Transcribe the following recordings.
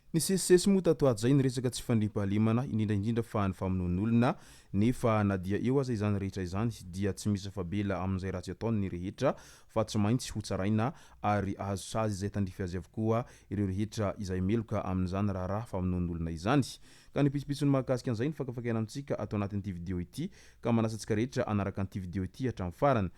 Ny sesisesy moa tatoato zay ny resaka tsy fandriam-pahalemana indrindraindrindra fa ny famonoan'olona nefa na dia eo aza izany rehetra izany dia tsy misy afabela amin'izay raha tsy ataony ny rehetra fa tsy maintsy ho tsaraina ary azo sazy izay tandrify azy avokoa ireo rehetra izay meloka amin'izany raha famonoan'olona izany. Ka ny pitsopitsony mahakasika an'izay ny fakafakana amintsika atao anatin'ity vidéo ity ka manasa antsika rehetra anaraka an'ity vidéo ity hatramin'ny farany.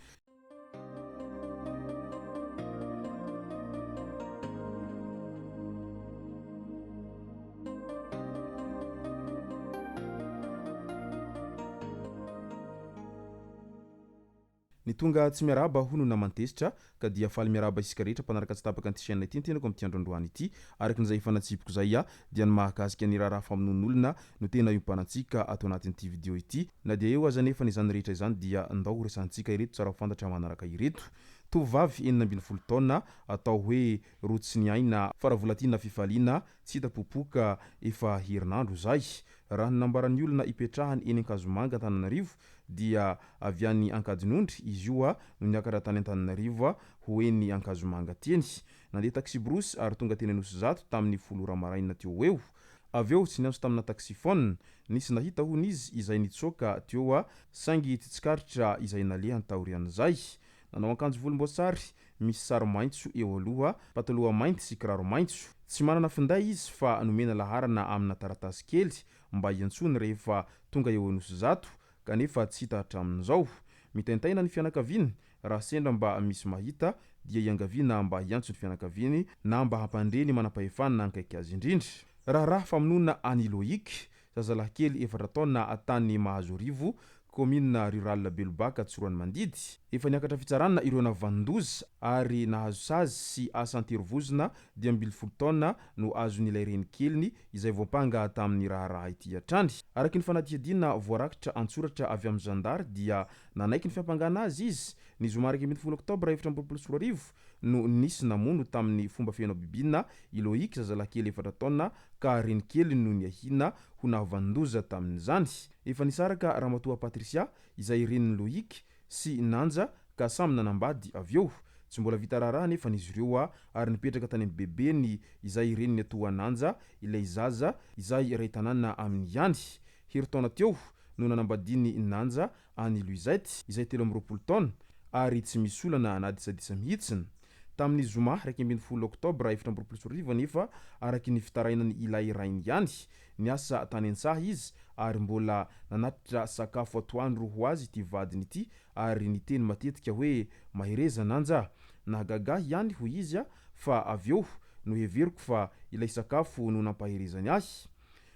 Ny tonga tsy miarahaba hono namantesitra ka dia faly miarahaba isika rehetra mpanaraka tsy tapaka an'ity chaîne ity ny tenako amin'ity androandroany ity araka n'izay efa natsipiko zay dia ny mahakasika ny raha famonoan'olona no tena iompanantsika atao anatin'ity vidéo ity na dia eo aza nefa ny izany rehetra izany dia andao ho resantsika ireto tsara ho fantatra manaraka ireto. Tovovavy 40 taona atao hoe Rotsiniaina faravolatina fifaliana tsy hita popoka efa herinandro zay. Raha nambaran'ny olona ipetrahany eny Ankazomanga Antananarivo dia avy any Ankadinondry izy io no niakatra tany Antananarivo ho eny Ankazomanga teny. Nandeha taxi brosy ary tonga teny Anosizato tamin'ny 10 maraina teo eo. Avy eo tsy niantso tamina taxifone, nisy nahita hono izy izay nitsoaka teo saingy tsy tsikaritra izay nalehany taorian'izay. Nanao akanjo volomboasary misy sary maitso eo aloha, pataloha mainty sy kiraro maitso. Tsy manana finday izy fa nomena laharana amina taratasy kely mba hiantsony rehefa tonga eo Anosizato kanefa tsy hita hatramin'izao. Mitaintaina ny fianakaviany raha sendra mba misy mahita dia iangaviana mba hiantso ny fianakaviany na mba hampandreny manam-pahefana na hankaiky azy indrindra. Raha famonoana any Lohiky, zazalahy kely 4 taona tany Mahazorivo, commune rurale Belobaka Tsorany Mandidy. Efa niakatra fitsarana ireo navandoza ary nahazo sazy sy asa anterivozina dia 12 taona no azon'ilay Renikely izay voapanga tamin'ny raha ity hatrany. Araky ny fanadihadiana voarakitra antsoratra avy amin'ny zandary dia nanaiky ny fiampangana azy izy. Ny zoma 10 oktobra 2024 no nisy namono tamin'ny fomba fiaino bibina i Lohiky zazalahy kely 4 taona ka Renikely no niahina ho navandoza tamin'izany. Efa nisaraka Ramatoa Patricia izay reniny Lohiky sy Nanja ka samy nanambady avy eo. Tsy mbola vita raharaha nefa n'izy ireo ary nipetraka tany amin'ny bebeny izay reniny atoa Nanja ilay zaza izay ray tanàna aminy ihany. Heritaona teo no nanambadiny Nanja any Luizety izay 13 taona ary tsy misy olana nadisadisa mihitsiny. Tamin'ny zoma 12 oktobra 2024 nefa araky ny fitarainany ilay rainy ihany niasa tany an-tsaha izy ary mbola nanatitra sakafo atoandro ho azy ity vadiny ity ary niteny matetika hoe mahereza Nanja. Nahagaga ihany ho izy fa avy eo no heveriko fa ilay sakafo no nampaherezany ahy.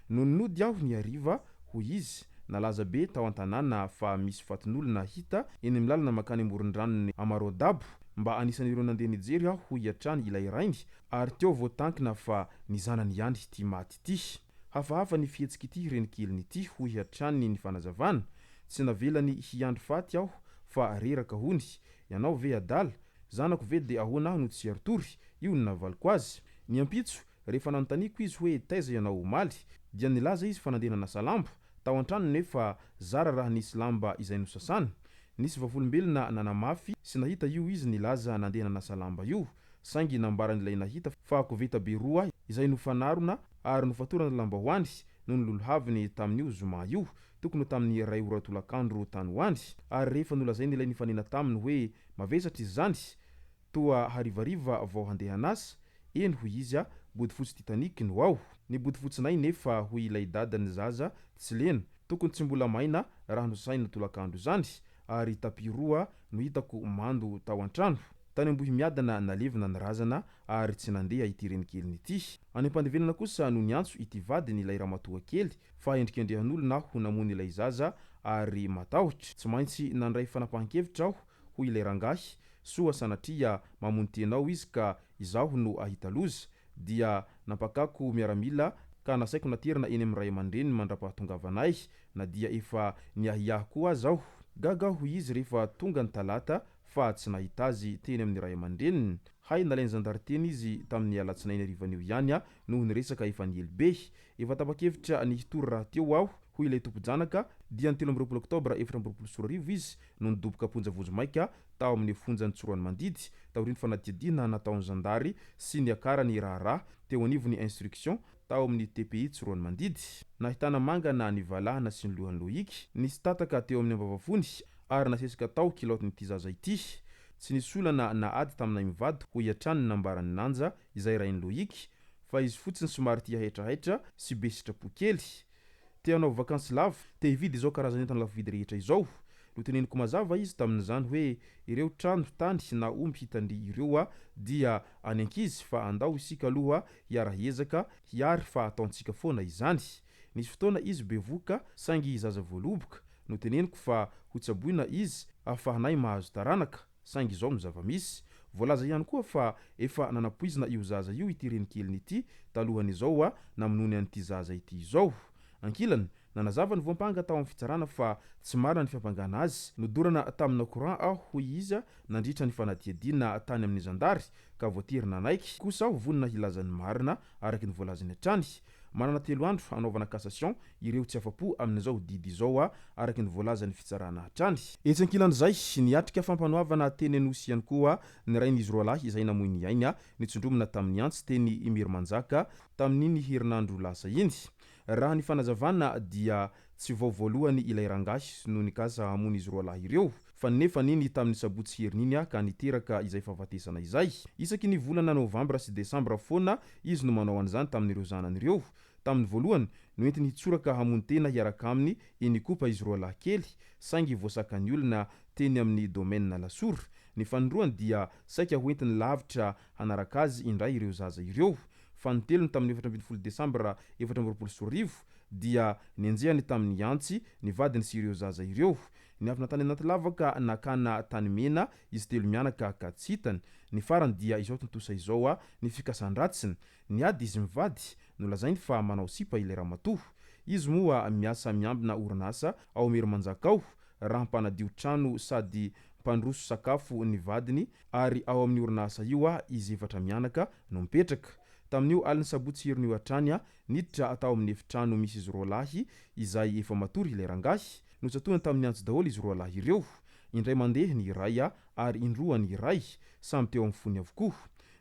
Nononody aho ny hariva ho izy nalaza be tao an-tanàna fa misy fatin'olona hita eny amin'ny lalana makany amoron-dranony Amarodabo mba anisan'ireo nandeha nijery aho ho hiatrany ilay rainy ary teo voatankina fa ny zanany ihany ity maty ity. Hafahafa ny fihetsika ity Renikely ity ho hiatrany ny fanazavana. Tsy navelany hiandro faty aho fa reraka hony. Ianao ve adala? Zanako ve de ahoana no tsy aritory? Io no navaliko azy. Ny ampitso rehefa nanontaniako izy hoe taiza ianao omaly dia nilaza izy fa nandeha nanasa lamba. Tao an-trano nefa zara raha nisy lamba izay nosasana. Nisy vavolombelona nanamafy sy nahita io izy nilaza nandeha nanasa lamba io. Saingy nambaran'ilay nahita fa koveta be roa izay nofanarona ary nofatorana lambahoany no nolohaviny tamin'io zoma io tokony tamin'ny ray oratolakandro tany hoany. Ary rehefa nolazainy ilay nifanena taminy hoe mavesatra izy zany toa harivariva vao handeha hanasa, eny ho izy bodifotsy titaniky no ao. Ny bodifotsinay nefa ho ilay dadany zaza tsy lena tokony tsy mbola maina raha nosasaina tolakandro zany ary tapi roa no hitako mando tao an-trano. Tany ambohy miadana nalevina ny razana ary tsy nandeha ity Renikely ity. Any am-pandevenana kosa no niantso ity vadiny ilay ramatoa kely fa endrikendrehan'olona ho namono ilay zaza ary matahotra. Tsy maintsy nandray fanapahan-kevitra aho ho ilay rangahy soa sanatria mamono tenao izy ka izaho no ahita loza dia napakako miaramila ka nasaiko naterina eny amin'ny ray aman-dreny mandra-pahatongavanay na dia efa niahiahy koa azaho. Gaga ho izy rehefa tonga ny talata fa tsy nahita azy teny amin'ny ray aman-dreniny. Hay nalainy zandary teny izy tamin'ny alatsinainy arivan'io ihany noho ny resaka efa nielibe. Efa tapa-kevitra ny hitory raha teo aho ho ilay tompo-janaka dia ny 13 oktobra 2024 izy no nidoboka ponjavojomaika tao amin'ny fonjany Tsorany Mandidy taorian'ny fanadihadiana nataon'ny zandary sy ny akarany raharaha teo anivon'ny instruction tao amin'ny TPI Tsiroany Mandidy. Nahitana manga na nivalahana sy ny lohany lohiky, nisy tataka teo amin'ny ambavavony ary nasesaka tao kilaotin'ity zaza ity. Tsy nisy olana na ady taminay mivady ho iatrany nambarany nanja izay rainy lohiky, fa izy fotsiny somary tia hetrahetra sy be sitrapo kely. Te hanao vakansy lava, te hividy izao karazan'entana lafo vidy rehetra izao. Noteneniko mazava izy tamin'izany hoe ireo trano tany na omby hitandry ireo dia any ankizy fa andao isika aloha hiara-hiezaka hiary fa ataontsika foana izany. Nisy fotoana izy bevoka sangy zaza voaloboka, noteneniko fa ho tsaboina izy ahafahanay mahazo taranaka sangy izao mizava misy. Voalaza ihany koa fa efa nanapoizina io zaza io ity Renikeliny ity talohan'izao namonony an'ity zaza ity izao. Ankilany nanazava ny voampanga tao amin'ny fitsarana fa tsy marina ny fiampangana azy. Nodorana tamina courant aho hoy izy nandritra ny fanadihadiana tany amin'ny zandary ka voatery nanaiky kosa aho vonona hilazany marina araky ny voalazany hatrany. Manana 3 andro anaovana cassation ireo tsy afapo amin'izao didy izao araky ny voalazany fitsarana hatrany. Etsy ankilan'izay niatrika fampanoavana teny anosy ihany koa ny rain'izy roalahy izay namoy ny aina nitsondromina tamin'ny antsy teny Imiry Manjaka tamin'iny herinandro lasa iny. Raha ny fanazavana dia tsy voalohany ilay rangahy no nikasa hamony izy roalahy ireo, fa nefa niny tamin'ny sabotsy herininy ka niteraka izay fahafatesana izay. Isaky ny volana Novambra sy Desambra foana izy no manao an'izany tamin'ireo zanany ireo. Tamin'ny voalohany no entiny hitsoraka hamony tena hiaraka aminy inikopa izy roalahy kely sangy voasakany olona teny amin'ny domaine Lasoro. Ny fanindroany dia saika ho entiny lavitra hanaraka azy indray ireo zaza ireo. Fanotelony tamin'ny 14 Desambra 2024 dia nenjehany tamin'ny antsy nivadiny sy ireo zaza ireo. Ny avy natany anaty lavaka nakana tany mena izy telo mianaka ka tsy hitany. Ny farany dia izao tontosa izao ny fikasan-dratsiny. Ny ady izy mivady nolazainy fa manao sipa ilay ramatoa. Izy moa miasa miambina orinasa ao Imiry Manjaka ao, rahampanadio trano sady mpandroso sakafo ny vadiny ary ao amin'ny orinasa io izy efatra mianaka no mipetraka. Tamin'io aliny sabotsy herinio hatrany niditra atao amin'ny efitrano misy izy roalahy izay efa matory ilay rangahy. Notsatoana tamin'ny antso daholo izy roalahy ireo. Indray mandeha ny iray ary indroa ny iray samy teo amin'ny fony avokoa.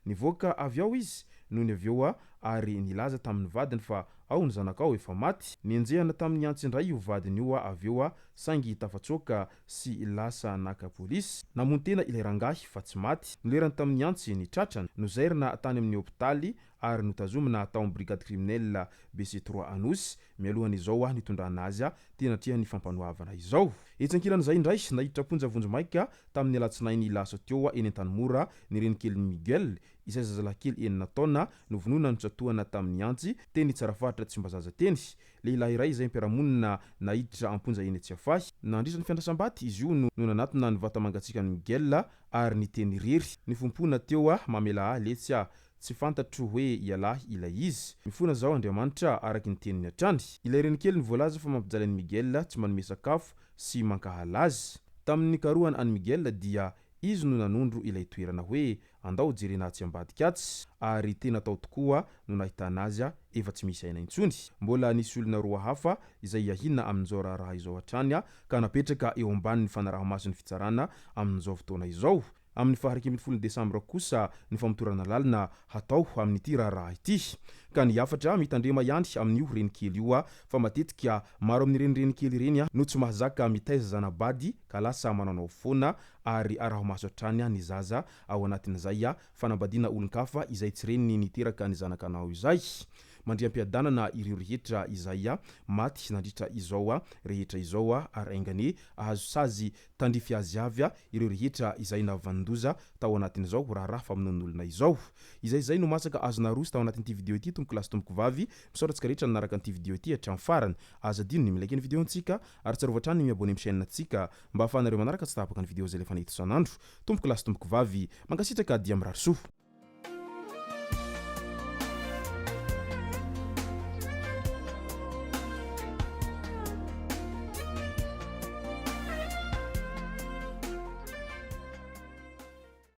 Nivoaka avy ao izy noho ny avy eo ary nilaza tamin'ny vadiny fa ao ny zanakao efa maty. Nienjehana tamin'ny antso indray io vadiny io avy eo sangy tafatsoaka sy lasa naka polisy. Namony tena ilay rangahy fa tsy maty. Nolerany tamin'ny antso ny tratrana nozairina tany amin'ny hôpitaly ary notazomina tao amin'ny brigade criminelle BC3 Anosy mialohan'izao nitondrana azy tena tria ny fampanoavana izao. Etsy ankilan'izay indray nahiditra ponjavonjo maika tamin'ny alatsinainy lasa teo eny an-tanimora ny Renikely Miguel izay zazalahy kely 9 taona novonona notsatoana tamin'ny antsy teny Tsarafahatra tsy mba zaza teny. Lehilahy iray izay mpiaramonina nahiditra amponja eny Tsiafahy. Nandritra ny fiandrasam-baty izy io no nanatona ny vata mangatsiaka ny Miguel ary niteny rery. Nifompona teo mamela letsy tsy fantatro hoe ialahy ilay izy. Mifona zao Andriamanitra araky ny teniny hatrany. Ilay Renikely ny voalaza fa mampijaly ny Miguel tsy manome sakafo sy mankahala azy. Tamin'ny karohany any Miguel dia izy no nanondro ilay toerana hoe andao jerena tsy ambadika atsy ary tena tao tokoa no nahitana azy efa tsy misy aina intsony. Mbola nisy olona roa hafa izay yahina amin'izao raha izao hatrany ka napetraka eo ambanin'ny fanaraha-mason'ny fitsarana amin'izao fotoana izao. Amin'ny faha 12 Desambra kosa ny famotorana lalina hatao amin'ity raha ity. Ka ny afatra mitandrema ihany amin'io Renikely io fa matetika maro amin'ny Renikely ireny no tsy mahazaka mitaiza Zana-Badiny ka lasa manao foana ary Araho maso hatrany ny zaza ao anatin'izay fanambadiana olon-kafa izay tsy reny niteraka ny zanakanao izay. Mandriam-piadanana ireo rehetra izay maty nandritra izao rehetra izao ary aingany ahazo sazy tandrify azy avy ireo rehetra izay navandoza tao anatin'izao raha famonon'olona izao. Izay no masaka azona roso tao anatin'ity video ity tompoko lasy tompoko vavy. Misaotratsika rehetra nanaraka an'ity video ity hatramin'ny farany. Aza dino ny milike ny video antsika ary tsarova hatrany ny miabone amin'ny chaîne antsika mba ahafahanareo manaraka tsy tapaka ny video zay lefa nahita isan'andro. Tompoko lasy tompoko vavy mankasitraka dia mirary soa.